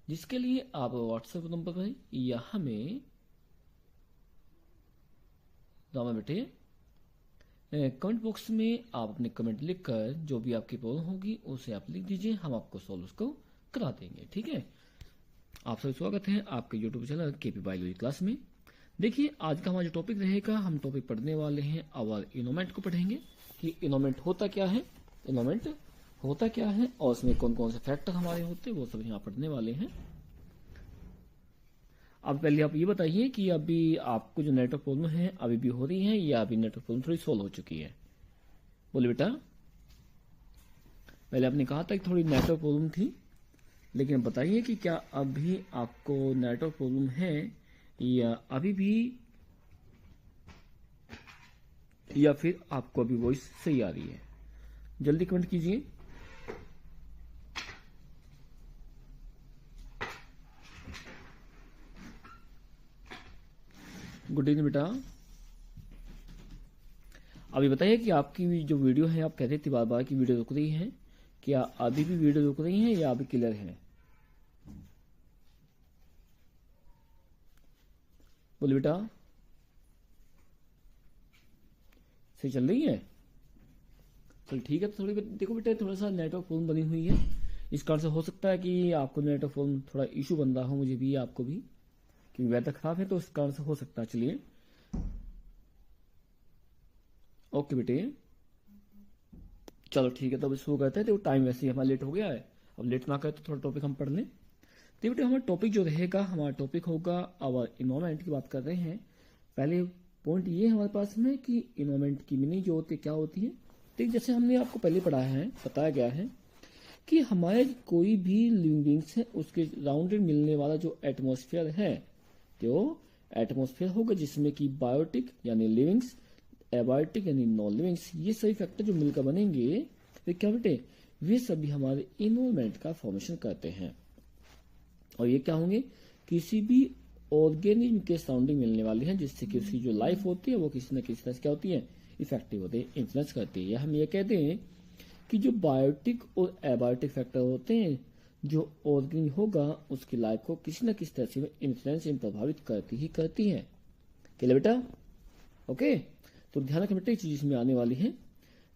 जिसके लिए आप व्हाट्सएप नंबर पर या हमें बेटे कमेंट बॉक्स में आप अपने कमेंट लिखकर जो भी आपकी प्रॉब्लम होगी उसे आप लिख दीजिए, हम आपको सॉल्व उसको करा देंगे। ठीक है, आप सभी स्वागत है आपके YouTube channel KP biology class में। देखिए आज का हमारा जो टॉपिक रहेगा, हम टॉपिक पढ़ने वाले हैं और इनोमेंट को पढ़ेंगे कि इनोमेंट होता क्या है, इनोमेंट होता क्या है और उसमें कौन कौन से फैक्टर हमारे होते हैं वो सब यहाँ पढ़ने वाले हैं। अब पहले आप ये बताइए कि अभी आपको जो नेटवर्क प्रॉब्लम है अभी भी हो रही है या अभी नेटवर्क प्रॉब्लम थोड़ी सॉल्व हो चुकी है? बोले बेटा, पहले आपने कहा था कि थोड़ी नेटवर्क प्रॉब्लम थी, लेकिन बताइए कि क्या अभी आपको नेटवर्क प्रॉब्लम है या अभी भी, या फिर आपको अभी वॉइस सही आ रही है? जल्दी कमेंट कीजिए। गुड इवनिंग बेटा। अभी बताइए कि आपकी जो वीडियो है, आप कहते थे बार बार कि वीडियो रुक रही है, क्या अभी भी वीडियो रुक रही है या अभी क्लियर है? बोले बेटा, सही चल रही है? चल ठीक है। तो थोड़ी देखो बेटा, थोड़ा सा नेटवर्क प्रॉब्लम बनी हुई है, इस कारण से हो सकता है कि आपको नेटवर्क प्रॉब्लम थोड़ा इशू बन रहा हो, मुझे भी आपको भी, क्योंकि वेदर खराब है तो इस कारण से हो सकता है। चलिए ओके बेटे, चलो ठीक है। तो अभी शुरू करते हैं। तो टाइम वैसे ही हमारा लेट हो गया है, अब लेट ना करते थोड़ा टॉपिक हम पढ़ लें। तो बेटे हमारा टॉपिक जो रहेगा, हमारा टॉपिक होगा आवर इन्वायरमेंट की बात कर रहे हैं। पहले पॉइंट ये हमारे पास में कि इन्वायरमेंट की मीनिंग जो होती है क्या होती है। तो जैसे हमने आपको पहले पढ़ाया है, बताया गया है कि हमारे कोई भी लिविंग बींग्स है उसके राउंडेड मिलने वाला जो एटमोसफियर है, जो एटमोसफियर होगा जिसमें कि बायोटिक यानी लिविंग्स, एबायोटिक यानी नॉन लिविंग्स, ये सभी फैक्टर जो मिलकर बनेंगे वे क्या बेटे, वे सभी हमारे इन्वायरमेंट का फॉर्मेशन करते हैं। और ये क्या होंगे, किसी भी ऑर्गेनिज्म के सराउंडिंग मिलने वाले हैं, जिससे कि उसकी जो लाइफ होती है वो किसी न किसी तरह से क्या होती है, इफेक्टिव होती है, इन्फ्लुएंस करती है। या हम ये कहते हैं कि जो बायोटिक और एबायोटिक फैक्टर होते हैं, जो ऑर्गेनिज्म होगा उसकी लाइफ को किसी न किसी तरह से इन्फ्लुएंस प्रभावित करती ही करती है। क्लियर बेटा? ओके, तो ध्यान रखें बेटा, चीज इसमें आने वाली है।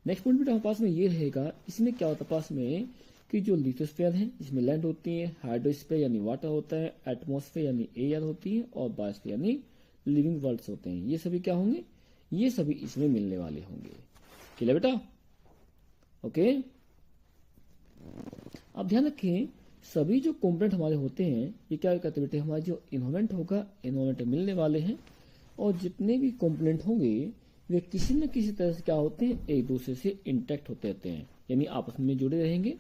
नेक्स्ट पॉइंट बेटा हमारे पास में ये रहेगा, इसमें क्या होता है पास में कि जो लिथोस्फीयर है इसमें लैंड होती है, हाइड्रोस्फीयर यानी वाटर होता है, एटमॉस्फेयर यानी एयर होती है, और बायोस्फीयर यानी लिविंग वर्ल्ड्स होते हैं। ये सभी क्या होंगे, ये सभी इसमें मिलने वाले होंगे। क्लियर बेटा? ओके, अब ध्यान रखें सभी जो कंपोनेंट हमारे होते हैं ये क्या करते बेटे, हमारे जो इन्वायरमेंट होगा, इन्वायरमेंट मिलने वाले हैं, और जितने भी कंपोनेंट होंगे वे किसी न किसी तरह से क्या होते हैं, एक दूसरे से इंटैक्ट होते रहते हैं, यानी आपस में जुड़े रहेंगे।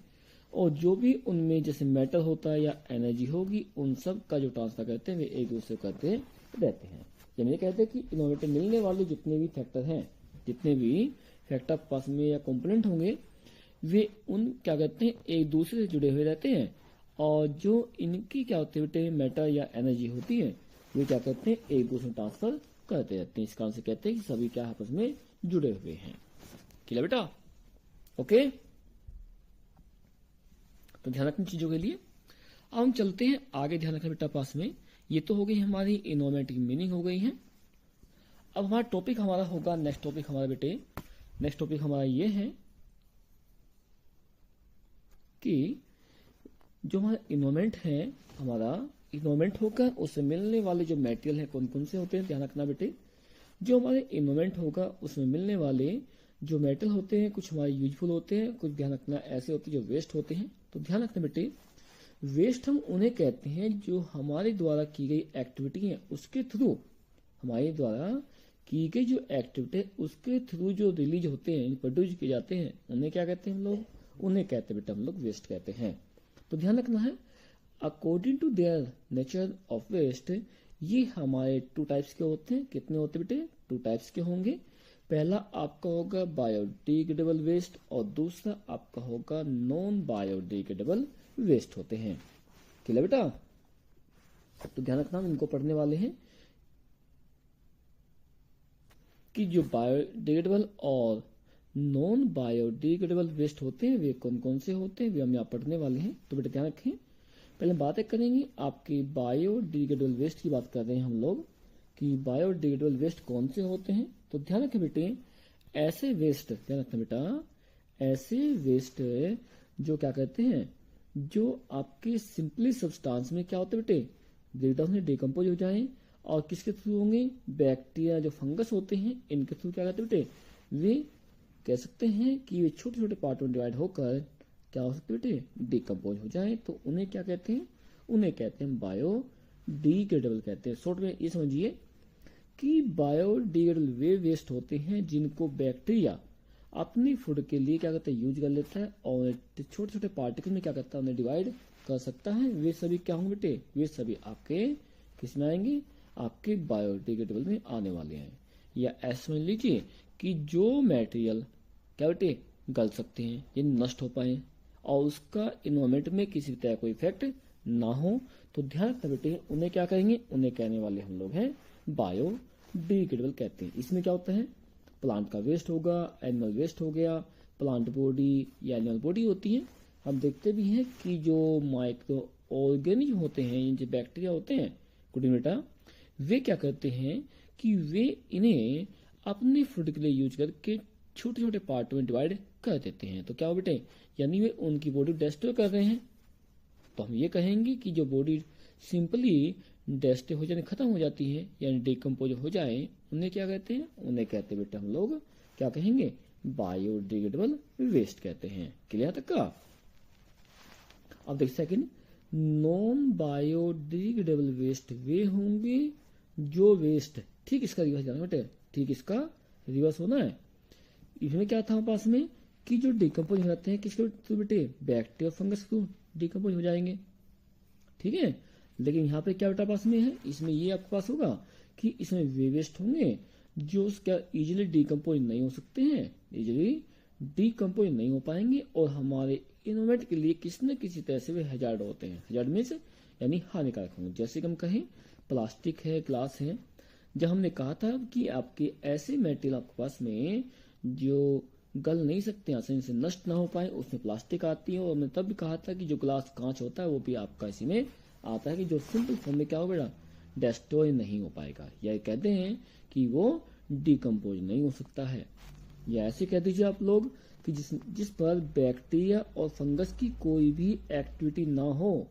और जो भी उनमें जैसे मेटल होता है या एनर्जी होगी, उन सब का जो ट्रांसफर करते हैं वे एक दूसरे को करते रहते हैं। यानी ये कहते हैं कि इन्वायरमेंट मिलने वाले जितने भी फैक्टर हैं, जितने भी फैक्टर पास में या कंपोनेंट होंगे, वे उन क्या कहते हैं, एक दूसरे से जुड़े हुए रहते हैं। और जो इनकी क्या होती है मेटर या एनर्जी होती है, वे क्या कहते हैं, एक दूसरे में ट्रांसफर करते रहते हैं। इस कारण से कहते हैं कि सभी क्या आपस में जुड़े हुए हैं। क्लियर बेटा? ओके, तो ध्यान रखनी चीजों के लिए। अब हम चलते हैं आगे। ध्यान रखना बेटा पास में, ये तो हो गई हमारी इन्वायरमेंट की मीनिंग हो गई है। अब हमारा टॉपिक हमारा होगा, नेक्स्ट टॉपिक हमारा बेटे, नेक्स्ट टॉपिक हमारा ये है कि जो हमारा इन्वायरमेंट है, हमारा इन्वायरमेंट होगा उससे मिलने वाले जो मटेरियल है कौन कौन से होते हैं। ध्यान रखना बेटे, जो हमारे इन्वायरमेंट होगा उसमें मिलने वाले जो मेटल होते हैं, कुछ हमारे यूजफुल होते हैं, कुछ ध्यान रखना ऐसे होते हैं जो वेस्ट होते हैं। तो ध्यान रखना बेटे, वेस्ट हम उन्हें कहते हैं जो हमारे द्वारा की गई एक्टिविटी है उसके थ्रू, हमारे द्वारा की गई जो एक्टिविटी है उसके थ्रू जो रिलीज होते हैं, प्रोड्यूस किए जाते हैं, उन्हें क्या कहते हैं हम लोग, उन्हें कहते हैं बेटा हम लोग वेस्ट कहते हैं। तो ध्यान रखना है, according to their nature of waste, ये हमारे टू टाइप्स के होते हैं। कितने होते हैं बेटे? टू टाइप्स के होंगे। पहला आपका होगा बायोडिग्रेडेबल वेस्ट और दूसरा आपका होगा नॉन बायोडिग्रेडेबल वेस्ट होते हैं। क्लियर बेटा? तो ध्यान रखना, हम इनको पढ़ने वाले हैं कि जो बायोडिग्रेडेबल और नॉन बायोडिग्रेडेबल वेस्ट होते हैं वे कौन कौन से होते हैं, वे हम यहाँ पढ़ने वाले हैं। तो बेटा ध्यान रखें, पहले बातें करेंगे आपके बायोडिग्रेडेबल वेस्ट की बात कर रहे हैं हम लोग कि बायोडिग्रेडेबल वेस्ट कौन से होते हैं। तो ध्यान रखें बेटे, ऐसे वेस्ट, ध्यान रखना बेटा, ऐसे वेस्ट जो क्या कहते हैं, जो आपके सिंपली सब्सटेंस में क्या होते हैं बेटे, ब्रेक डाउन में डिकम्पोज हो जाएं और किसके थ्रू होंगे, बैक्टीरिया जो फंगस होते हैं इनके थ्रू क्या कहते हैं बेटे, वे कह सकते हैं कि वे छोटे छोटे पार्ट में डिवाइड होकर क्या हो सकते हैं बेटे, डिकम्पोज हो जाए। तो उन्हें क्या कहते हैं, उन्हें कहते हैं बायोडिग्रेडेबल कहते हैं। शॉर्ट में ये समझिए कि बायोडिग्रेडेबल वे वेस्ट होते हैं जिनको बैक्टीरिया अपनी फूड के लिए क्या कहते हैं, यूज कर लेता है और छोटे छोटे पार्टिकल में क्या करता है, उन्हें डिवाइड कर सकता है। वे सभी क्या होंगे बेटे, वे सभी आपके किस में आएंगे, आपके बायोडिग्रेडेबल में आने वाले हैं। या ऐसे समझ लीजिए कि जो मटेरियल क्या बेटे गल सकते हैं, ये नष्ट हो पाए और उसका इन्वायरमेंट में किसी तरह कोई इफेक्ट ना हो, तो ध्यान रखना बेटे, उन्हें क्या कहेंगे, उन्हें कहने वाले हम लोग हैं बायोडिग्रेडेबल कहते हैं। इसमें क्या होता है, प्लांट का वेस्ट होगा, एनिमल वेस्ट हो गया, प्लांट बॉडी या एनिमल बॉडी होती है। हम देखते भी हैं कि जो माइक्रो ऑर्गेनिज्म होते हैं, जो बैक्टीरिया होते हैं गुड बेटा, वे क्या करते हैं कि वे इन्हें अपने फूड के लिए यूज करके छोटे छोटे पार्ट में डिवाइड कर देते हैं। तो क्या हो बेटे, यानी वे उनकी बॉडी डिस्ट्रॉय कर रहे हैं। तो हम ये कहेंगे कि जो बॉडी सिंपली डिस्ट्रॉय हो जाने खत्म हो जाती है यानी डिकम्पोज हो जाए, उन्हें क्या कहते हैं, उन्हें कहते हैं बेटे हम लोग क्या कहेंगे, बायोडिग्रेडेबल वेस्ट कहते हैं। क्लियर तक का। अब देख सेकंड, नॉन बायोडिग्रेडेबल वेस्ट वे होंगे जो वेस्ट, ठीक इसका रिवर्स जाना बेटे, ठीक इसका रिवर्स होना है। इसमें क्या था पास में कि जो डिकम्पोज हो जाते हैं किसके थ्रू बेटे, बैक्टीरिया फंगस थ्रू डिकम्पोज हो जाएंगे, ठीक है। लेकिन यहाँ पे क्या बेटा पास में है, इसमें ये आपके पास होगा कि इसमें वे वेस्ट होंगे जो क्या इजीली डिकम्पोज नहीं हो सकते हैं, इजीली डिकम्पोज नहीं हो पाएंगे और हमारे इन्वायरमेंट के लिए किसी न किसी तरह से वे हैजार्ड होते हैं। हैजार्ड में से यानी हानिकारक होंगे। जैसे कि हम कहें प्लास्टिक है, ग्लास है। जब हमने कहा था कि आपके ऐसे मेटेरियल आपके पास में जो गल नहीं सकते, आसानी से नष्ट ना हो पाए, उसमें प्लास्टिक आती है। और मैंने तब भी कहा था कि जो ग्लास कांच होता है वो भी आपका इसी में आता है कि जो सिंपल फॉर्म में क्या हो बेटा, डिस्ट्रॉय नहीं हो पाएगा, या कहते हैं कि वो डिकम्पोज नहीं हो सकता है। या ऐसे कह दीजिए आप लोग कि जिस पर बैक्टीरिया और फंगस की कोई भी एक्टिविटी ना हो,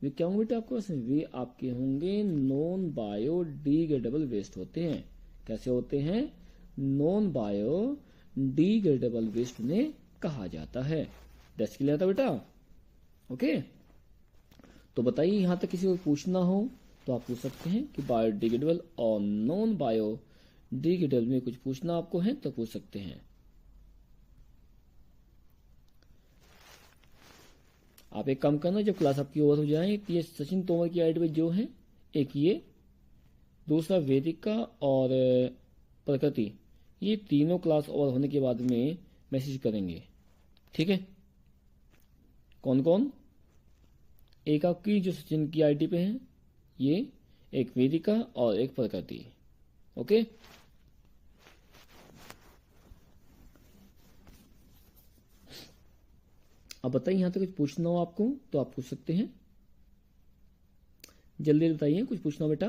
वे क्या होंगे बेटा आपके पास, वे आपके होंगे नॉन बायोडिग्रेडेबल वेस्ट होते हैं। कैसे होते हैं, नॉन बायोडिग्रेडेबल वेस्ट उन्हें कहा जाता है। दैट्स क्लियर था बेटा, ओके। तो बताइए यहां तक किसी को पूछना हो तो आप पूछ सकते हैं कि बायोडिग्रेडेबल और नॉन बायोडिग्रेडेबल में कुछ पूछना आपको है तो पूछ सकते हैं। आप एक काम करना, जब क्लास आपकी ओवर हो जाए, ये सचिन तोमर की आईडी पे जो है, एक ये, दूसरा वेदिका और प्रकृति, ये तीनों क्लास ओवर होने के बाद में मैसेज करेंगे, ठीक है। कौन कौन, एक आपकी जो सचिन की आईडी पे है ये, एक वेदिका और एक प्रकृति, ओके। अब बताइए यहां तक कुछ पूछना हो आपको तो आप पूछ सकते हैं, जल्दी बताइए कुछ पूछना हो बेटा।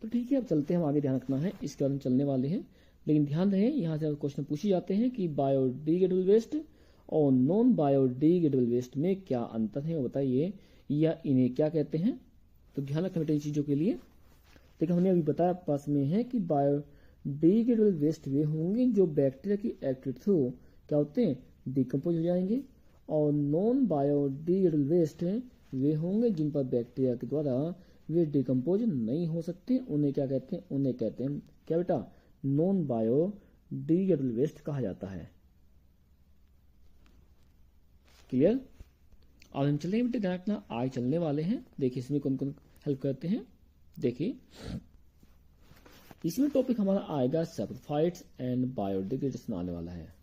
तो ठीक है, अब चलते हैं, हम आगे ध्यान रखना है, इसके बाद हम चलने वाले हैं। लेकिन ध्यान रहे यहाँ से क्वेश्चन पूछे जाते हैं कि बायोडिग्रेडेबल वेस्ट और नॉन बायोडिग्रेडेबल वेस्ट में क्या अंतर है वो बताइए, या इन्हें क्या कहते हैं। तो ध्यान रखना बेटा इन चीजों के लिए। देखिए हमने अभी बताया पास में है कि बायोडिग्रेडेबल वेस्ट वे होंगे जो बैक्टीरिया की एक्टिविटी थ्रू क्या होते हैं, डिकम्पोज हो जाएंगे। और नॉन बायोडिग्रेडेबल वेस्ट वे होंगे जिन पर बैक्टीरिया के द्वारा वे डिकम्पोज नहीं हो सकते, उन्हें क्या कहते हैं, उन्हें कहते हैं क्या बेटा, नॉन बायोडिग्रेडेबल वेस्ट कहा जाता है। क्लियर। अब हम चलेंगे बेटे, ध्यान रखना आगे चलने वाले हैं। देखिए इसमें कौन कौन हेल्प करते हैं। देखिए इसमें टॉपिक हमारा आएगा सैप्रोफाइट्स एंड बायोडिग्रेडेशन आने वाला है।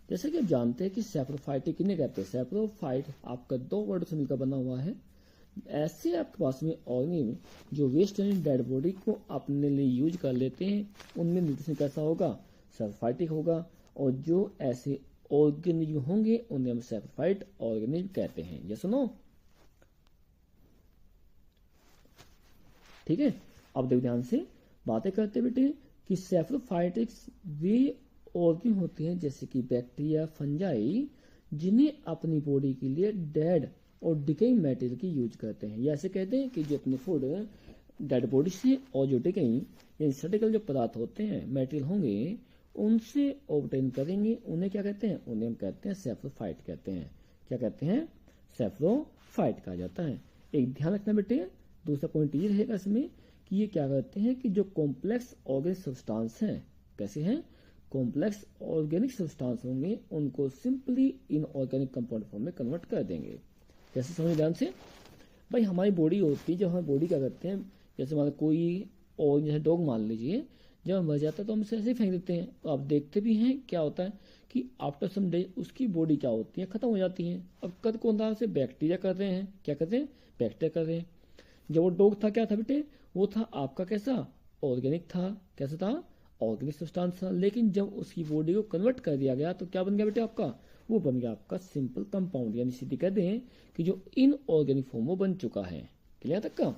जैसे कि आप जानते हैं कि सैप्रोफाइट किन्हें कहते हैं, सैप्रोफाइट आपका दो वर्ड से मिलकर बना हुआ है। ऐसे आपके पास में ऑर्गेनिज्म जो वेस्ट यानी डेड बॉडी को अपने लिए यूज कर लेते हैं, उनमें न्यूट्रिशन कैसा होगा, सैप्रोफाइटिक होगा। और जो ऐसे ऑर्गेनिज्म होंगे उन्हें हम सैप्रोफाइट ऑर्गेनिज्म कहते हैं। ये सुनो, ठीक है। अब देखो ध्यान से बातें करते बेटे कि सैप्रोफाइटिक्स वे ऑर्गेन होते हैं जैसे कि बैक्टीरिया, फंजाई, जिन्हें अपनी बॉडी के लिए डेड और डिकेइंग मटेरियल की यूज करते हैं। या ऐसे कहते हैं कि जो अपने फूड डेड बॉडी से और जो डिकेइंग यानी सर्टिकल जो पदार्थ होते हैं, मटेरियल होंगे, उनसे ऑब्टेन करेंगे, उन्हें क्या कहते हैं? उन्हें हम कहते हैं सैप्रोफाइट कहते हैं। क्या कहते हैं? सैप्रोफाइट कहा जाता है। एक ध्यान रखना बेटे, दूसरा पॉइंट ये रहेगा इसमें कि ये क्या करते हैं कि जो कॉम्प्लेक्स ऑर्गेनिक सब्सटेंस हैं, कैसे हैं? कॉम्प्लेक्स ऑर्गेनिक सब्सटेंस होंगे उनको सिंपली इनऑर्गेनिक कंपाउंड फॉर्म में कन्वर्ट कर देंगे। जैसे समझ ध्यान से, भाई हमारी बॉडी होती है, जब हमारी बॉडी क्या करते हैं, जैसे मान कोई और जैसे डॉग मान लीजिए, जब हम मर जाता है तो हम उसे ऐसे ही फेंक देते हैं। तो आप देखते भी हैं क्या होता है कि आफ्टर सम डे उसकी बॉडी क्या होती है, खत्म हो जाती है। अब कर कौन रहा से? बैक्टीरिया कर रहे हैं। क्या कर रहे हैं? बैक्टीरिया कर रहे हैं। जब वो डॉग था क्या था बेटे? वो था आपका कैसा? ऑर्गेनिक था। कैसा था? ऑर्गेनिक सब्सटेंस था। लेकिन जब उसकी बॉडी को कन्वर्ट कर दिया गया तो क्या बन गया बेटे आपका? वो बन गया आपका सिंपल कंपाउंड, यानी सीधे कहते हैं कि जो इनऑर्गेनिक फॉर्म वो बन चुका है। क्लियर तक का?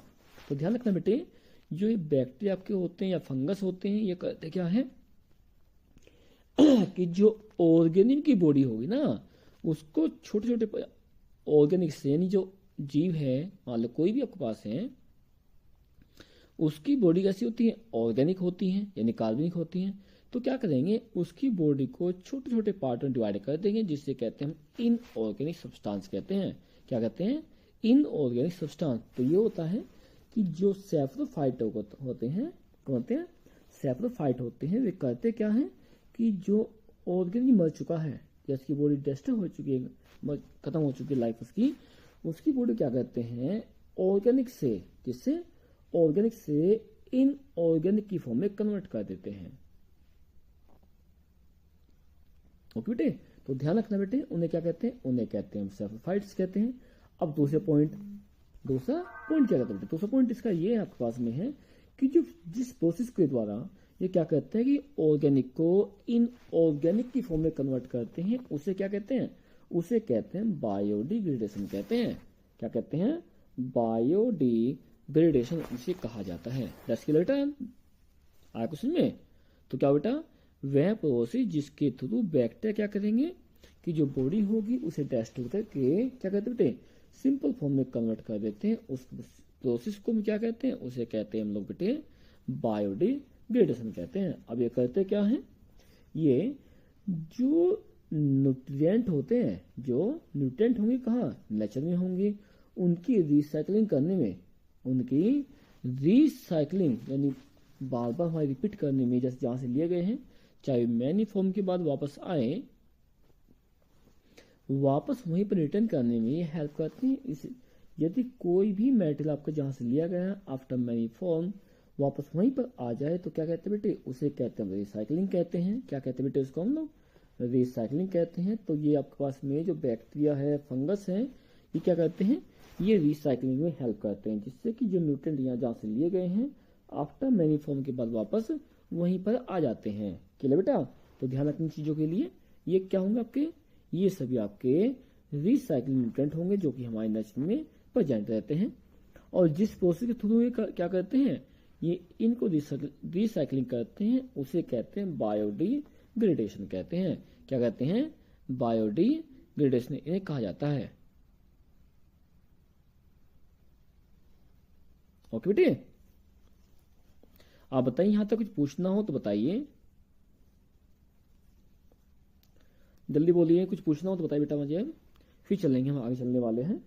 तो ध्यान रखना बेटे, जो ये बैक्टीरिया आपके होते हैं या फंगस होते हैं, ये करते क्या है कि जो ऑर्गेनिक की बॉडी होगी ना, उसको छोटे छोटे ऑर्गेनिक से, यानी जो जीव है, मान लो कोई भी आपके पास है, उसकी बॉडी कैसी होती है? ऑर्गेनिक होती है, यानी कार्बनिक होती है। तो क्या करेंगे? उसकी बॉडी को छोटे छोटे पार्ट में डिवाइड कर देंगे, जिससे कहते हैं हम इनऑर्गेनिक सब्सटेंस कहते हैं। क्या कहते हैं? Inorganic substance. तो ये होता है कि जो सैप्रोफाइट होते हैं, कौन होते हैं? सैप्रोफाइट होते हैं। वे करते क्या हैं कि जो ऑर्गेनिक मर चुका है या उसकी बॉडी डिस्ट्रॉय हो चुकी है, खत्म हो चुकी है लाइफ उसकी बॉडी क्या करते हैं? ऑर्गेनिक से, जिससे ऑर्गेनिक से इनऑर्गेनिक की फॉर्म में कन्वर्ट कर देते हैं। ओके बेटे, तो ध्यान रखना बेटे, उन्हें क्या कहते हैं? उन्हें कहते हैं सैप्रोफाइट्स कहते हैं। अब दूसरा पॉइंट क्या कहते हैं? दूसरा पॉइंट इसका ये आपके पास में है कि जो जिस प्रोसेस के द्वारा ये क्या कहते हैं कि ऑर्गेनिक को इनऑर्गेनिक की फॉर्म में कन्वर्ट करते हैं, उसे क्या कहते हैं? उसे कहते हैं बायोडिग्रेडेशन कहते हैं। क्या कहते हैं? बायोडिग्रेडेशन इसे कहा जाता है। दैट्स क्लियर बेटा? आया क्वेश्चन में? तो क्या बेटा? वह प्रोसेस जिसके थ्रू बैक्टीरिया क्या करेंगे कि जो बॉडी होगी उसे डिस्ट्रॉय करके क्या कहते हैं बेटे? सिंपल फॉर्म में कन्वर्ट कर देते हैं। उस प्रोसेस को हम क्या कहते हैं? उसे कहते हैं हम लोग बेटे बायोडिग्रेडेशन कहते हैं। अब ये करते क्या है? ये जो न्यूट्रिएंट होते हैं, जो न्यूट्रिएंट होंगे कहाँ? नेचर में होंगे, उनकी रिसाइकलिंग करने में, उनकी रिसाइकलिंग यानी बार बार हमारे रिपीट करने में, जैसे जहाँ से लिए गए हैं, चाहे मैनी फॉर्म के बाद वापस आए, वापस वहीं पर रिटर्न करने में ये हेल्प करती है। इस यदि कोई भी मेटेरियल आपका जहाँ से लिया गया है आफ्टर मैनी फॉर्म वापस वहीं पर आ जाए तो क्या कहते हैं बेटे? उसे कहते हैं रिसाइकलिंग कहते हैं। क्या कहते हैं बेटे? उसको हम लोग रिसाइकलिंग कहते हैं। तो ये आपके पास में जो बैक्टीरिया है, फंगस है, ये क्या करते हैं? ये रिसाइकलिंग में हेल्प करते हैं, जिससे कि जो न्यूट्रिएंट यहाँ जहाँ से लिए गए हैं आफ्टर मैनी फॉर्म के बाद वापस वहीं पर आ जाते हैं। क्लियर बेटा? तो ध्यान रखने चीज़ों के लिए ये क्या होंगे आपके? ये सभी आपके रिसाइकलिंग न्यूट्रिएंट होंगे जो कि हमारे नेचर में प्रेजेंट रहते हैं। और जिस प्रोसेस के थ्रू ये क्या करते हैं? ये इनको रिसाइकलिंग करते हैं, उसे कहते हैं बायोडिग्रेडेशन कहते हैं। क्या कहते हैं? बायोडिग्रेडेशन इन्हें कहा जाता है। ओके बेटे, आप बताइए, यहां तक कुछ पूछना हो तो बताइए, जल्दी बोलिए। कुछ पूछना हो तो बताइए बेटा मुझे, फिर चलेंगे, हम आगे चलने वाले हैं।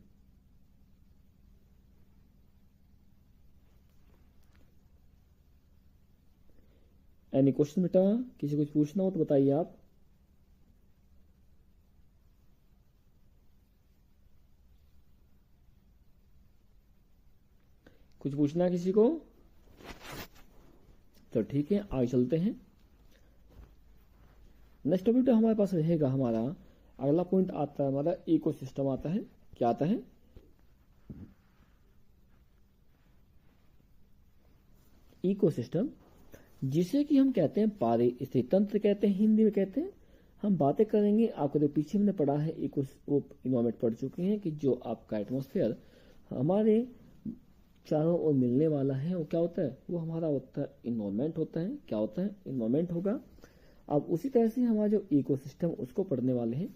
एनी क्वेश्चन बेटा? किसी कुछ पूछना हो तो बताइए आप। कुछ पूछना है किसी को? तो ठीक है, आगे चलते हैं। नेक्स्ट टॉपिक तो हमारे पास रहेगा, हमारा अगला पॉइंट आता है हमारा इकोसिस्टम आता है। क्या आता है? इकोसिस्टम, जिसे कि हम कहते हैं पारिस्थितिक तंत्र कहते हैं, हिंदी में कहते हैं हम बातें करेंगे, आपको जो पीछे हमने पढ़ा है एक वो इन्वायरमेंट पढ़ चुके हैं कि जो आपका एटमॉस्फेयर हमारे चारों ओर मिलने वाला है वो क्या होता है, वो हमारा होता है इन्वायरमेंट होता है। क्या होता है, इन्वायरमेंट होगा। अब उसी तरह से हमारा जो इकोसिस्टम उसको पढ़ने वाले हैं।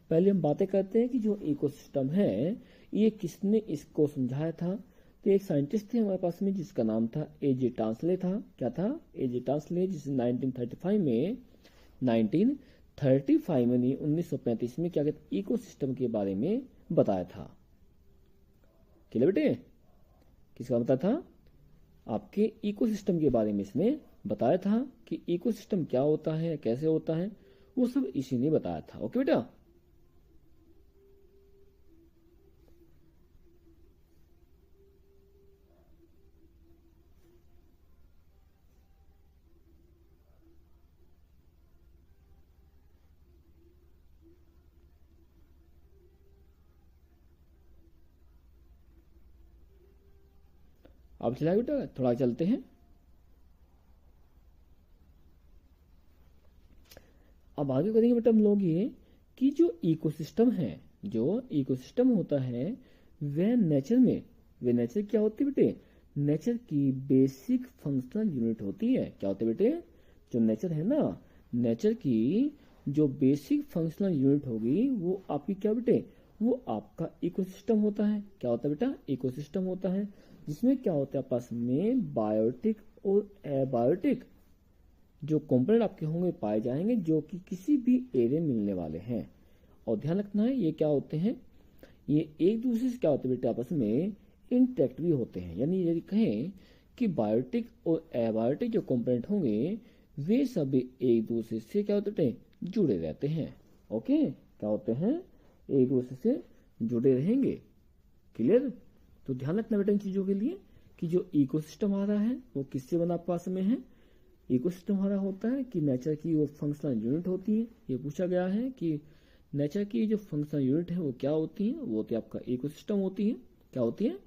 पहले हम बातें करते हैं कि जो इकोसिस्टम है ये किसने इसको समझाया था। तो एक साइंटिस्ट थे हमारे पास में जिसका नाम था एजे टांसले था। क्या था, एजे टांसले, जिसने 1935 में 1935 में क्या कहते इकोसिस्टम के बारे में बताया था। क्लियर बेटे, किसका बताया था, आपके इकोसिस्टम के बारे में इसने बताया था कि इकोसिस्टम क्या होता है, कैसे होता है, वो सब इसी ने बताया था। ओके बेटा, अब चला बेटा, थोड़ा चलते हैं। अब आगे करेंगे बेटा हम लोग ये कि जो इकोसिस्टम है, जो इकोसिस्टम होता है वह नेचर में, वे नेचर क्या होती है बेटे, नेचर की बेसिक फंक्शनल यूनिट होती है। क्या होती है बेटे, जो नेचर है ना, नेचर की जो बेसिक फंक्शनल यूनिट होगी वो आपकी क्या बेटे, वो आपका इकोसिस्टम होता है। क्या होता है बेटा, इकोसिस्टम होता है, जिसमें क्या होता है आपस में बायोटिक और एबायोटिक जो कंपोनेंट आपके होंगे पाए जाएंगे, जो कि किसी भी एरिया में मिलने वाले हैं। और ध्यान रखना है ये क्या होते हैं, ये एक दूसरे से क्या होते हैं बेटे, आपस में इंटरेक्ट भी होते हैं। यानी यदि कहें कि बायोटिक और एबायोटिक जो कंपोनेंट होंगे वे सभी एक दूसरे से क्या होते हैं, जुड़े रहते हैं। ओके, क्या होते हैं, एक दूसरे से जुड़े रहेंगे। क्लियर, तो ध्यान रखना बेटा इन चीजों के लिए कि जो इकोसिस्टम आ रहा है वो किससे बना पास में है। इकोसिस्टम हमारा होता है कि नेचर की वो फंक्शनल यूनिट होती है। ये पूछा गया है कि नेचर की जो फंक्शनल यूनिट है वो क्या होती है, वो होती है आपका इकोसिस्टम होती है। क्या होती है,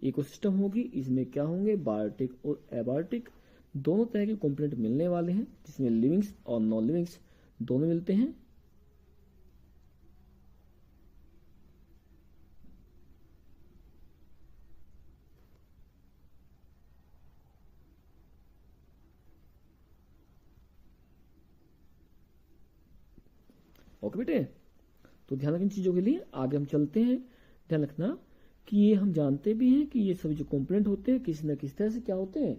इकोसिस्टम होगी। इसमें क्या होंगे, बायोटिक और एबायोटिक दोनों तरह के कंपोनेंट मिलने वाले हैं, जिसमें लिविंग्स और नॉन लिविंग्स दोनों मिलते हैं। ओके बेटे, तो ध्यान रखना इन चीजों के लिए। आगे हम चलते हैं। ध्यान रखना कि ये हम जानते भी हैं कि ये सभी जो कंपोनेंट होते हैं किसी न किसी तरह से क्या होते हैं,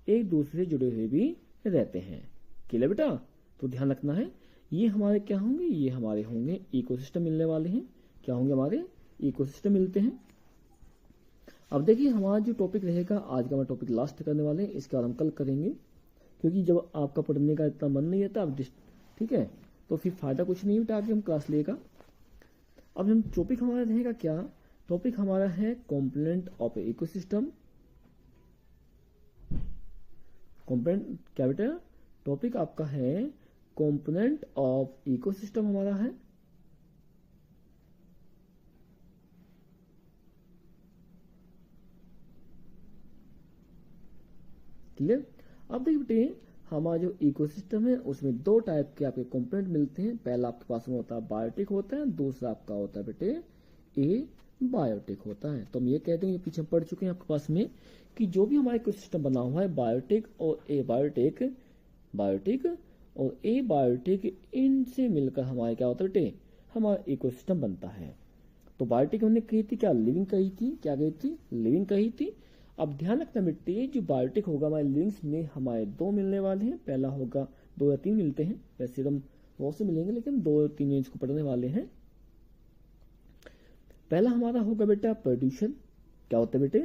एक दूसरे से जुड़े हुए भी रहते हैं। क्लियर बेटा, तो ध्यान रखना है ये हमारे क्या होंगे, ये हमारे होंगे इकोसिस्टम मिलने वाले हैं। क्या होंगे, हमारे इकोसिस्टम मिलते हैं। अब देखिए हमारा जो टॉपिक रहेगा, आज का हमारा टॉपिक लास्ट करने वाले हैं, इसके बाद हम कल करेंगे, क्योंकि जब आपका पढ़ने का इतना मन नहीं रहता, ठीक है, तो फिर फायदा कुछ नहीं बेटा, आगे हम क्लास लेगा। अब हम टॉपिक हमारा रहेगा क्या, टॉपिक हमारा है कंपोनेंट ऑफ इकोसिस्टम। कंपोनेंट क्या बेटा, टॉपिक आपका है कंपोनेंट ऑफ इकोसिस्टम हमारा है। क्लियर, अब देखिए बेटे हमारा जो इकोसिस्टम है उसमें दो टाइप के आपके कंपोनेंट मिलते हैं। पहला आपके पास में होता है बायोटिक होता है, दूसरा आपका होता है बेटे ए बायोटिक होता है। तो हम ये कहते हैं, ये पीछे पढ़ चुके हैं आपके पास में कि जो भी हमारा इकोसिस्टम बना हुआ है बायोटिक और ए बायोटिक, बायोटिक और ए बायोटिक इनसे मिलकर हमारे क्या होता है बेटे, हमारा इकोसिस्टम बनता है। तो बायोटिक हमने कही थी क्या, लिविंग कही थी, क्या कही थी, लिविंग कही थी। अब ध्यान रखना बेटे जो बायोटिक होगा हमारे लिविंग्स में हमारे दो मिलने वाले हैं। पहला होगा, दो या तीन मिलते हैं, वैसे हम बहुत से मिलेंगे लेकिन दो या तीन इसको पढ़ने वाले हैं। पहला हमारा होगा बेटा प्रोड्यूसर। क्या होता है बेटे,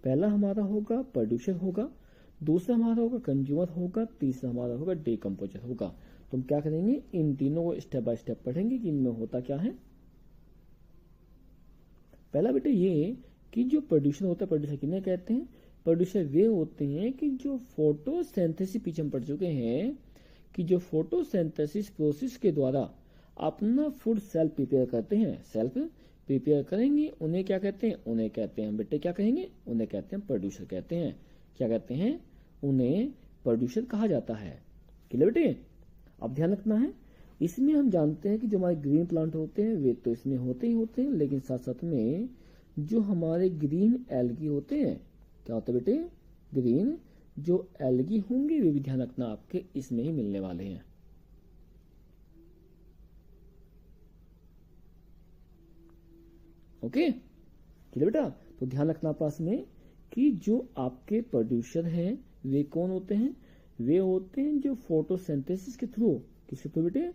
पहला हमारा होगा प्रोड्यूसर होगा, दूसरा हमारा होगा कंज्यूमर होगा, तीसरा हमारा होगा डिकम्पोजर होगा। तो हम क्या करेंगे, इन तीनों को स्टेप बाय स्टेप पढ़ेंगे कि इनमें होता क्या है। पहला बेटे ये कि जो प्रोड्यूसर होता है, प्रोड्यूसर किन्हें कहते हैं, प्रोड्यूसर वे होते हैं कि जो फोटोसिंथेसिस, पीछे हम पढ़ चुके हैं कि जो फोटोसिंथेसिस प्रोसेस के द्वारा अपना फूड सेल्फ प्रिपेयर करते हैं, सेल्फ प्रिपेयर करेंगे, उन्हें क्या कहते हैं, उन्हें कहते हैं बेटे, क्या कहेंगे, उन्हें कहते हैं प्रोड्यूसर कहते हैं। क्या कहते हैं, उन्हें प्रोड्यूसर कहा जाता है। क्लियर बेटे, अब ध्यान रखना है इसमें हम जानते हैं कि जो हमारे ग्रीन प्लांट होते हैं वे तो इसमें होते ही होते हैं, लेकिन साथ साथ में जो हमारे ग्रीन एल्गी होते हैं, क्या होता है बेटे, ग्रीन जो एल्गी होंगे वे भी ध्यान रखना आपके इसमें ही मिलने वाले हैं। ओके क्लियर बेटा। तो ध्यान रखना पास में कि जो आपके प्रोड्यूसर हैं वे कौन होते हैं, वे होते हैं जो फोटोसिंथेसिस के थ्रू, किसके थ्रू बेटे,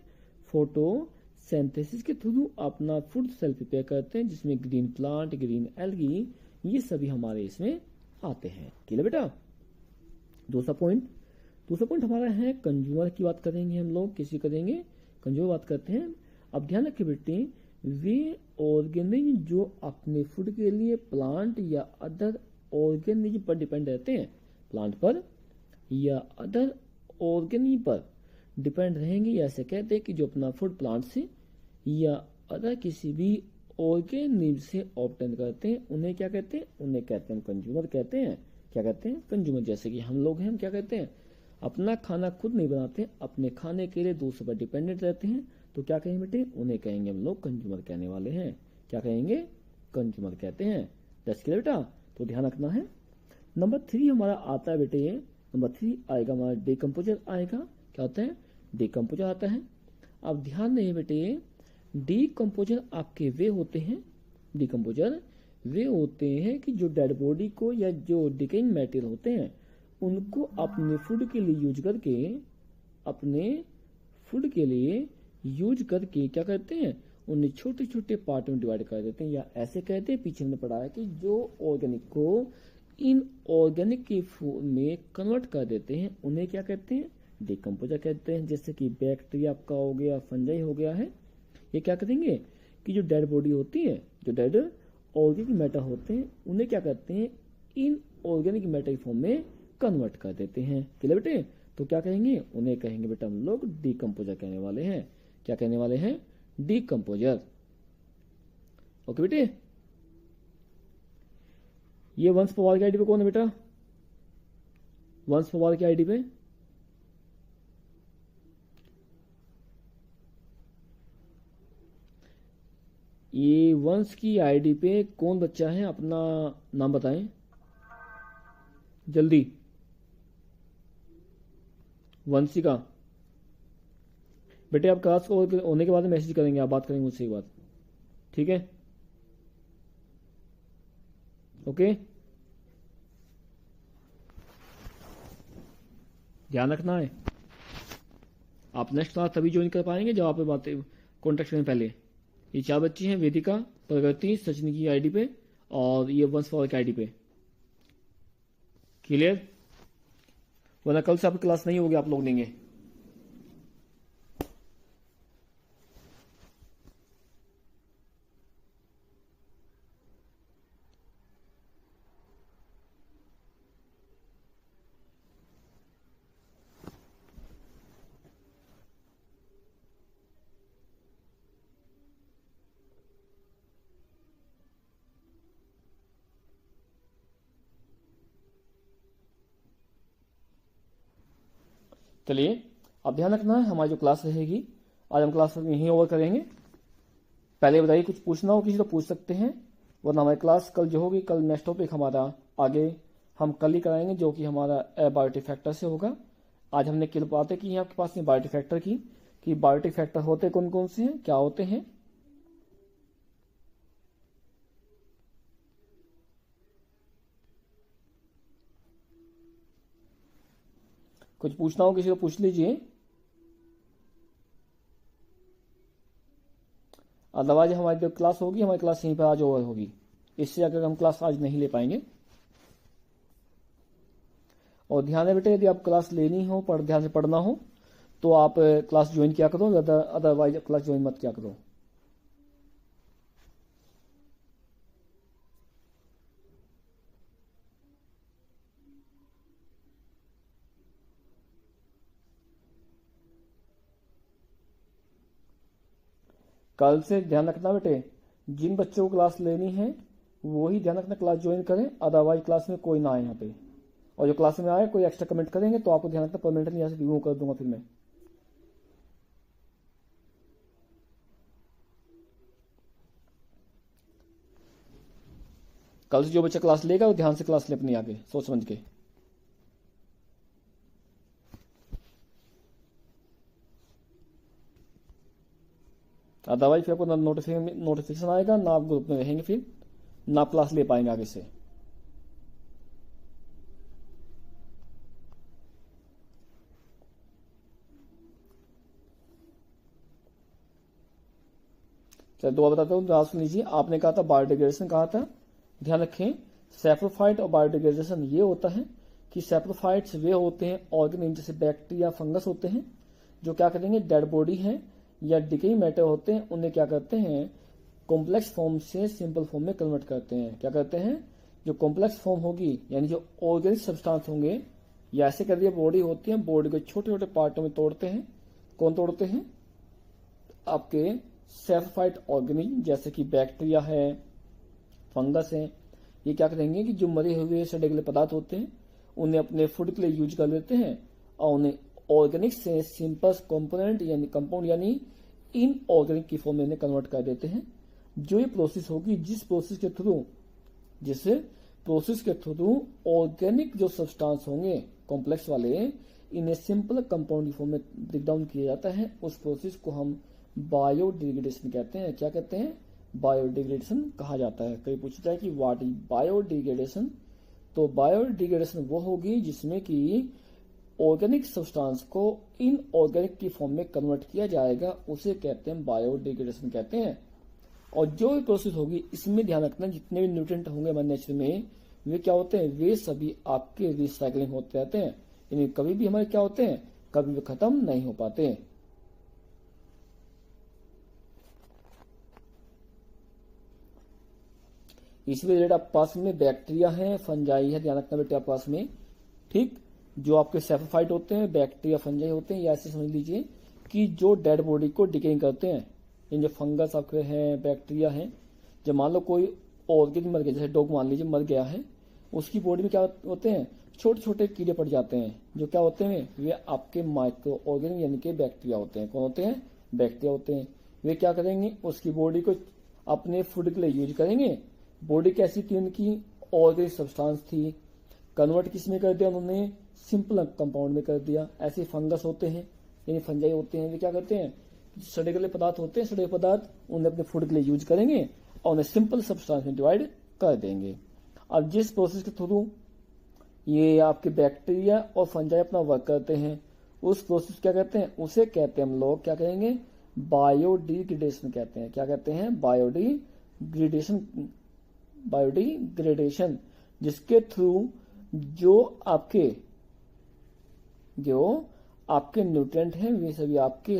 फोटोसिंथेसिस के थ्रू अपना फूड सेल प्रिपेयर करते हैं, जिसमें ग्रीन प्लांट, ग्रीन एल्गी, ये सभी हमारे इसमें आते हैं। क्लियर बेटा। दूसरा पॉइंट हमारा है कंज्यूमर की बात करेंगे हम लोग, किसी करेंगे, कंज्यूमर बात करते हैं। अब ध्यान रखिए बेटे, वे ऑर्गेनिज्म जो अपने फूड के लिए प्लांट या अदर ऑर्गेनिज्म पर डिपेंड रहते हैं, प्लांट पर या अदर ऑर्गेनिज्म पर डिपेंड रहेंगे, या ऐसे कहते हैं कि जो अपना फूड प्लांट से या अदर किसी भी ऑर्गेनिज्म से ऑब्टेन करते हैं, उन्हें क्या कहते हैं, उन्हें कहते हैं कंज्यूमर कहते हैं। क्या कहते हैं, कंज्यूमर। जैसे कि हम लोग हैं, हम क्या कहते हैं, अपना खाना खुद नहीं बनाते, अपने खाने के लिए दूसरों पर डिपेंडेंट रहते हैं, तो क्या कहेंगे बेटे, उन्हें कहेंगे हम लोग कंज्यूमर कहने वाले हैं। क्या कहेंगे, कंज्यूमर कहते हैं। दस क्लियर बेटा। तो ध्यान रखना है। नंबर 3 हमारा आता है बेटे, ये नंबर 3 आएगा हमारा डिकम्पोजर आएगा। क्या होता है, डिकम्पोजर आता है। अब ध्यान दें बेटे, डिकम्पोजर आपके वे होते हैं, डिकम्पोजर वे होते हैं कि जो डेड बॉडी को या जो डिकेइंग मैटेरियल होते हैं उनको अपने फूड के लिए यूज करके, अपने फूड के लिए यूज करके क्या करते हैं, उन्हें छोटे छोटे पार्ट में डिवाइड कर देते हैं, या ऐसे कहते हैं, पीछे हमने पढ़ा है कि जो ऑर्गेनिक को इन ऑर्गेनिक की में कन्वर्ट कर देते हैं, उन्हें क्या कहते हैं, डिकम्पोजर कहते हैं। जैसे कि बैक्टीरिया आपका हो गया, फंजाई हो गया है, ये क्या करेंगे कि जो डेड बॉडी होती है, जो डेड ऑर्गेनिक मैटर होते हैं, उन्हें क्या करते हैं, इन ऑर्गेनिक मैटर फॉर्म में कन्वर्ट कर देते हैं। क्लियर बेटे। तो क्या कहेंगे, उन्हें कहेंगे बेटा हम लोग डिकम्पोजर कहने वाले हैं। क्या कहने वाले हैं, डिकम्पोजर। ओके बेटे। ये वंश पवार की आईडी पे कौन है बेटा, वंश पवार की आईडी पे ये वंश की आईडी पे कौन बच्चा है, अपना नाम बताएं जल्दी। वंशिका बेटे, आप क्लास को होने के बाद मैसेज करेंगे, आप बात करेंगे मुझसे एक बात, ठीक है। ओके ध्यान रखना है। आप नेक्स्ट क्लास तभी ज्वाइन कर पाएंगे जब आप बातें कॉन्टेक्ट करें पहले। ये 4 बच्ची हैं, वेदिका, प्रगति, सचिन की आईडी पे, और ये वंश पवार की आईडी पे। क्लियर। वरना कल से आपकी क्लास नहीं होगी, आप लोग लेंगे। चलिए अब ध्यान रखना है, हमारी जो क्लास रहेगी आज हम क्लास यहीं ओवर करेंगे। पहले बताइए, कुछ पूछना हो किसी तो पूछ सकते हैं, वरना हमारी क्लास कल जो होगी, कल नेक्स्ट टॉपिक हमारा आगे हम कल ही कराएंगे, जो कि हमारा बायोटिक फैक्टर से होगा। आज हमने किल बातें की हैं आपके पास में बायोटिक फैक्टर की, कि बायोटिक फैक्टर होते कौन कौन से हैं, क्या होते हैं। कुछ पूछना हो किसी को पूछ लीजिए, अदरवाइज हमारी जो क्लास होगी, हमारी क्लास यहीं पर आज ओवर होगी, इससे अगर हम क्लास आज नहीं ले पाएंगे। और ध्यान है बेटे, यदि आप क्लास लेनी हो, ध्यान से पढ़ना हो, तो आप क्लास ज्वाइन किया करो, अदरवाइज क्लास ज्वाइन मत किया करो। कल से ध्यान रखना बेटे, जिन बच्चों को क्लास लेनी है वही ध्यान रखना क्लास ज्वाइन करें, अदरवाइज क्लास में कोई ना आए यहाँ पे। और जो क्लास में आए कोई एक्स्ट्रा कमेंट करेंगे तो आपको ध्यान रखना परमानेंटली यहाँ से रिमूव कर दूंगा फिर मैं। कल से जो बच्चा क्लास लेगा वो ध्यान से क्लास ले अपनी, आगे सोच समझ के। अदरवाइज फिर आपको ना नोटिफिकेशन आएगा, ना आप ग्रुप में रहेंगे, फिर ना आप क्लास ले पाएंगे आगे से। चलो दोबारा बताता हूँ, ध्यान सुन लीजिए। आपने कहा था बायोडिग्रेडेशन कहा था, ध्यान रखें। सैप्रोफाइट और बायोडिग्रेडेशन ये होता है कि सैप्रोफाइट्स वे होते हैं ऑर्गेनिज्म जैसे बैक्टीरिया, फंगस होते हैं, जो क्या करेंगे, डेड बॉडी है या डिकेइंग मैटर होते हैं, उन्हें क्या करते हैं, कॉम्प्लेक्स फॉर्म से सिंपल फॉर्म में कन्वर्ट करते हैं। क्या करते हैं, जो कॉम्प्लेक्स फॉर्म होगी यानी जो ऑर्गेनिक सब्सटेंस होंगे, या ऐसे कर दिया बॉडी होती है, बॉडी को छोटे छोटे पार्टों में तोड़ते हैं। कौन तोड़ते हैं, आपके सैप्रोफाइट ऑर्गेनिज्म जैसे कि बैक्टीरिया है, फंगस है। ये क्या करेंगे कि जो मरे हुए सड़े गले पदार्थ होते हैं उन्हें अपने फूड के लिए यूज कर लेते हैं और उन्हें ऑर्गेनिक से सिंपल कंपोनेंट यानी कंपाउंड यानी इनऑर्गेनिक की फॉर्म में इन्हें कन्वर्ट कर देते हैं। जो ये प्रोसेस होगी, जिस प्रोसेस के थ्रू ऑर्गेनिक जो सब्सटेंस होंगे कॉम्प्लेक्स वाले, इन्हें सिंपल कंपाउंड की फॉर्म में ब्रेक डाउन किया जाता है, उस प्रोसेस को हम बायोडिग्रेडेशन कहते हैं। क्या कहते हैं, बायोडिग्रेडेशन कहा जाता है। कई पूछता है कि व्हाट इज बायोडिग्रेडेशन, तो बायोडिग्रेडेशन वो होगी जिसमें कि ऑर्गेनिक सब्सटेंस को इनऑर्गेनिक की फॉर्म में कन्वर्ट किया जाएगा, उसे कहते हैं बायोडिग्रेडेशन कहते हैं। और जो प्रोसेस होगी इसमें ध्यान रखना, जितने भी न्यूट्रिएंट होंगे हमारे नेचर में, वे क्या होते हैं, वे सभी आपके रिसाइकलिंग होते रहते हैं, यानी कभी भी हमारे क्या होते हैं, कभी भी खत्म नहीं हो पाते। इसमें रिलेटेड आप पास में बैक्टीरिया है, फंजाई है, ध्यान रखना बेटे आप पास में, ठीक। जो आपके सैप्रोफाइट होते हैं, बैक्टीरिया फंजाई होते हैं, या ऐसे समझ लीजिए कि जो डेड बॉडी को डिकेइंग करते हैं। इन जो फंगस आपके हैं, बैक्टीरिया है, जब मान लो कोई ऑर्गेनिज्म मर गया, जैसे डॉग मान लीजिए मर गया है, उसकी बॉडी में क्या होते हैं, छोटे छोटे कीड़े पड़ जाते हैं, जो क्या होते हैं, वे आपके माइक्रो ऑर्गेनिज्म यानी कि बैक्टीरिया होते हैं। कौन होते हैं, बैक्टीरिया होते हैं। वे क्या करेंगे, उसकी बॉडी को अपने फूड के लिए यूज करेंगे। बॉडी कैसी थी उनकी, ऑर्गेनिक सब्सटेंस थी, कन्वर्ट किस में कर दिया उन्होंने, सिंपल कंपाउंड में कर दिया। ऐसे फंगस होते हैं यानी फंजाई होते हैं, वे क्या करते हैं, सड़े गले पदार्थ होते हैं, सड़े पदार्थ उन्हें अपने फूड के लिए यूज करेंगे और उन्हें सिंपल सब्सटेंस में डिवाइड कर देंगे। अब जिस प्रोसेस के थ्रू ये आपके बैक्टीरिया और फंजाई अपना वर्क करते हैं, उस प्रोसेस क्या कहते हैं, उसे कहते हैं हम लोग क्या कहेंगे, बायोडिग्रेडेशन कहते हैं। क्या कहते हैं, बायोडिग्रेडेशन, जिसके थ्रू जो आपके न्यूट्रिएंट हैं वे सभी आपके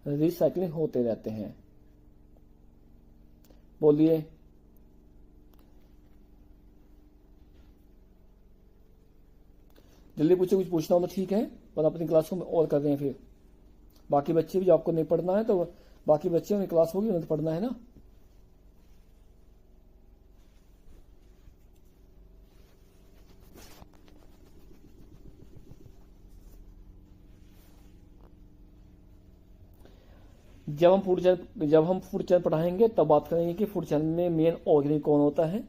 रिसाइकलिंग होते रहते हैं। बोलिए, जल्दी पूछो, कुछ पूछना हो तो ठीक है, पर अपनी क्लास को और कर रहे हैं। फिर बाकी बच्चे भी, जो आपको नहीं पढ़ना है तो बाकी बच्चे उन्हें क्लास होगी, उन्हें तो पढ़ना है ना। जब हम फूड चैन पढ़ाएंगे तब बात करेंगे कि फूड चैन में मेन ऑर्गेनिक कौन होता है,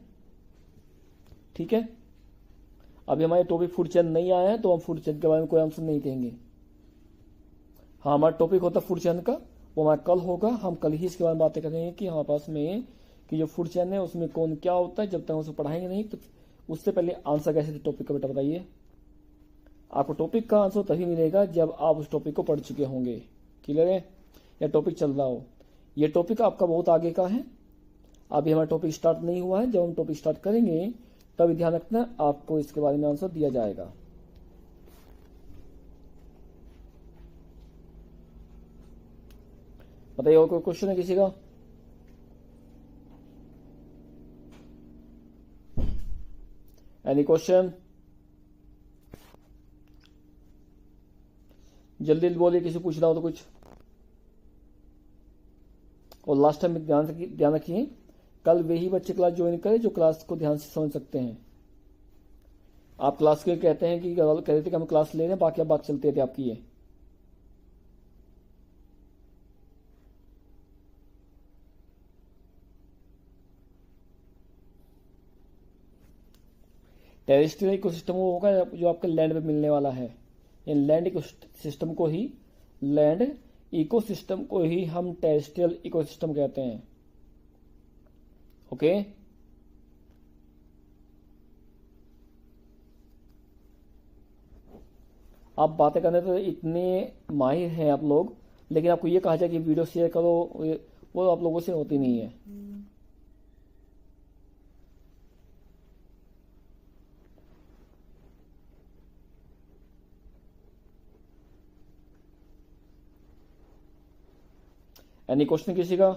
ठीक है। अभी हमारे टॉपिक फूड चैन नहीं आया है तो हम फूड चैन के बारे में कोई आंसर नहीं देंगे। हाँ, हमारा टॉपिक होता है फूड चैन का, वो हमारा कल होगा। हम कल ही इसके बारे में बातें करेंगे कि हमारे पास में कि जो फूड चैन है उसमें कौन क्या होता है। जब तक उसे पढ़ाएंगे नहीं तो उससे पहले आंसर कैसे टॉपिक का बेटा बताइए। आपको टॉपिक का आंसर तभी मिलेगा जब आप उस टॉपिक को पढ़ चुके होंगे। क्लियर है, या टॉपिक चल रहा हो। ये टॉपिक आपका बहुत आगे का है, अभी हमारा टॉपिक स्टार्ट नहीं हुआ है। जब हम टॉपिक स्टार्ट करेंगे तब ध्यान रखना आपको इसके बारे में आंसर दिया जाएगा। बताइए, और कोई क्वेश्चन है किसी का? Any question? जल्दी बोलिए, किसी पूछना हो तो कुछ। और लास्ट टाइम ध्यान रखिए, कल वही बच्चे क्लास ज्वाइन करें जो क्लास को ध्यान से समझ सकते हैं। आप क्लास के कहते हैं कि कह रहे थे कि हम क्लास ले रहे हैं, बाकी अब बात चलती थी आपकी ये। टेरेस्ट्रियल इकोसिस्टम वो होगा जो आपके लैंड पे मिलने वाला है। लैंड इकोसिस्टम को ही हम टेरेस्ट्रियल इकोसिस्टम कहते हैं। ओके, आप बातें करने तो इतने माहिर हैं आप लोग, लेकिन आपको ये कहा जाए कि वीडियो शेयर करो, वो आप लोगों से होती नहीं है। एनी क्वेश्चन किसी का?